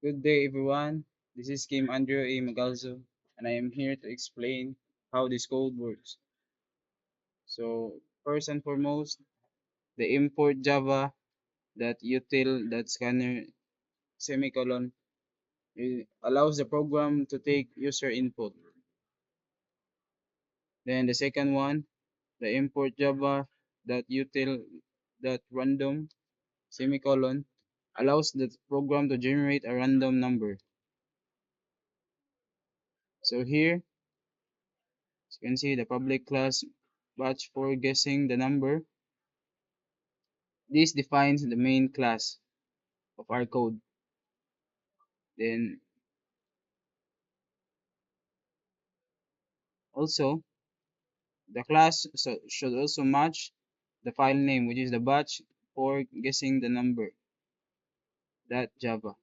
Good day, everyone. This is Kim Andrew A. Magalzo, and I am here to explain how this code works. So, first and foremost, the import java util.scanner semicolon allows the program to take user input. Then the second one, the import java.util.random semicolon allows the program to generate a random number. So here, as you can see the public class batch for guessing the number. This defines the main class of our code. Then also the class should also match the file name, which is the batch for guessing the number that Java.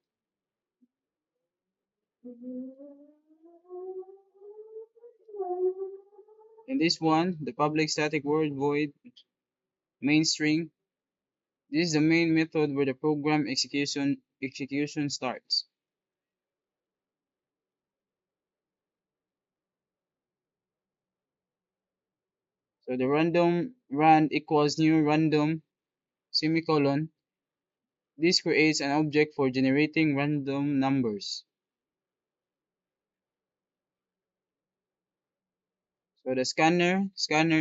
In this one, the public static word void main string. This is the main method where the program execution starts. So the random rand equals new random semicolon. This creates an object for generating random numbers. So the scanner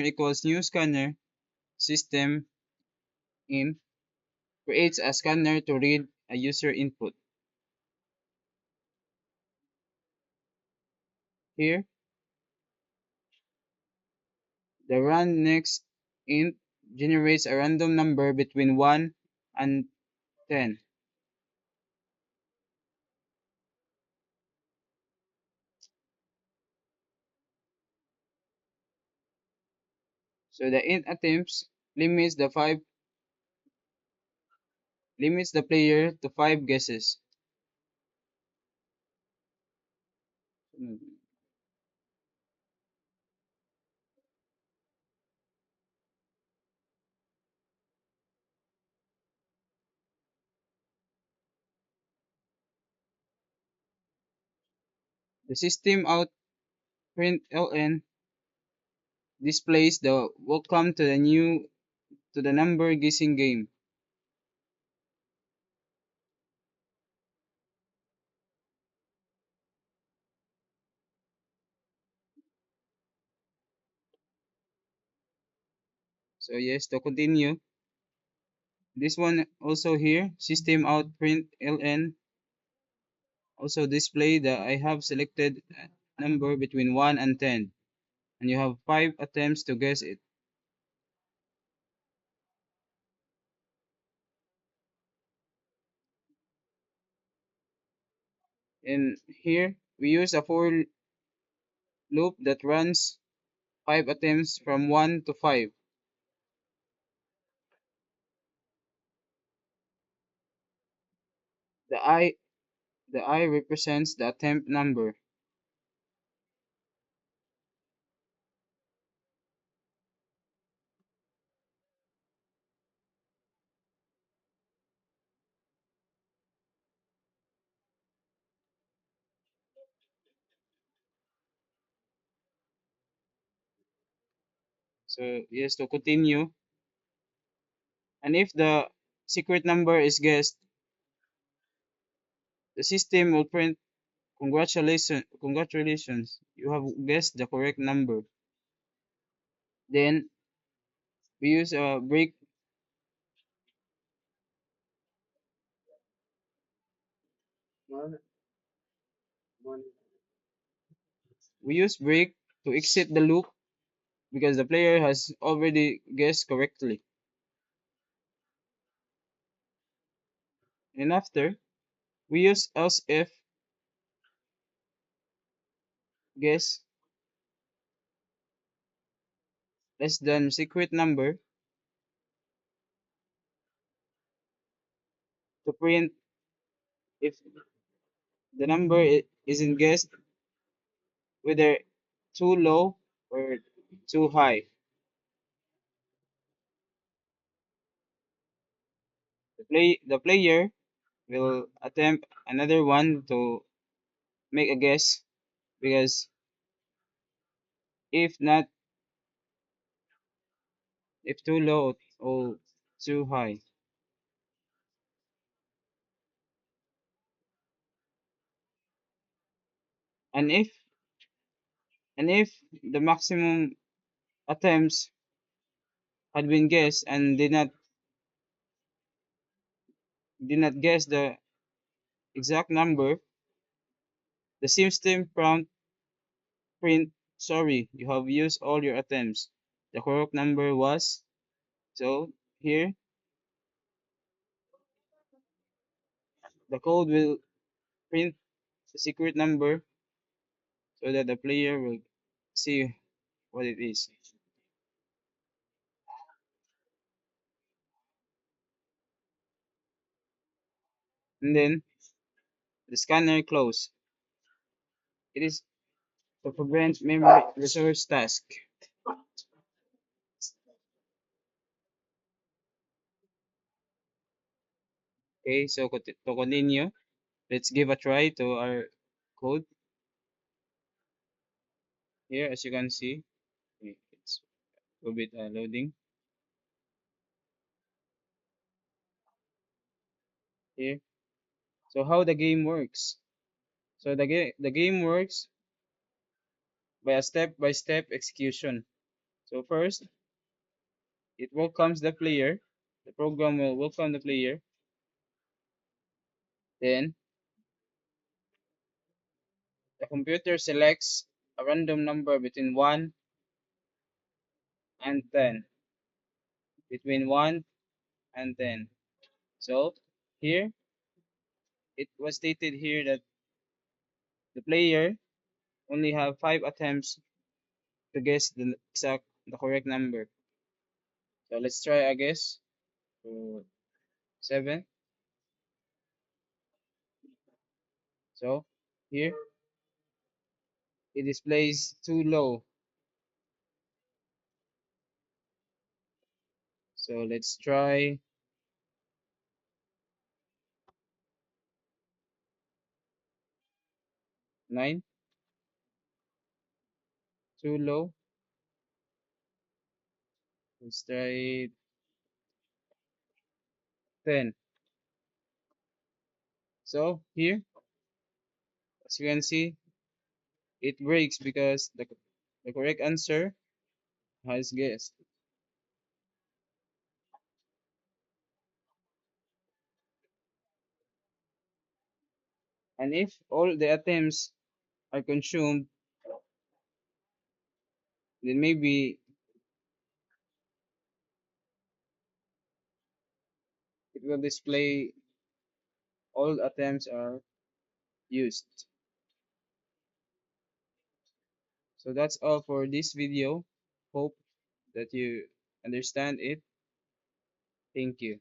equals new scanner system in creates a scanner to read a user input. Here, the run next int generates a random number between 1 and 10. So the int attempts limits the player to 5 guesses. The system out println displays the welcome to the number guessing game. So yes, to continue, this one also here, system out println also display that I have selected a number between 1 and 10, and you have 5 attempts to guess it. And here we use a for loop that runs 5 attempts from 1 to 5. The I the I represents the attempt number. So yes, to continue. And if the secret number is guessed, the system will print congratulations, you have guessed the correct number. Then we use a break we use break to exit the loop because the player has already guessed correctly. And after, we use else if guess less than secret number to print if the number isn't guessed, whether too low or too high. The player will attempt another one to make a guess, because if not, if too low or too high, and if the maximum attempts had been guessed and did not guess the exact number, the system print, sorry, you have used all your attempts. The correct number was, so here the code will print the secret number so that the player will see what it is. And then the scanner close. It is to prevent memory resource task. Okay, so to continue, let's give a try to our code here. As you can see, it's a bit loading here. So how the game works? So the game works by a step-by-step execution. So first, it welcomes the player. The program will welcome the player. Then the computer selects a random number between 1 and 10. Between 1 and 10. So here, it was stated here that the player only have 5 attempts to guess the correct number. So let's try a guess. So 7. So here, it displays too low. So let's try 9. Too low. Let's try 10. So here, as you can see, it breaks because the correct answer has guessed. And if all the attempts are consumed, then maybe it will display all attempts are used. So that's all for this video. Hope that you understand it. Thank you.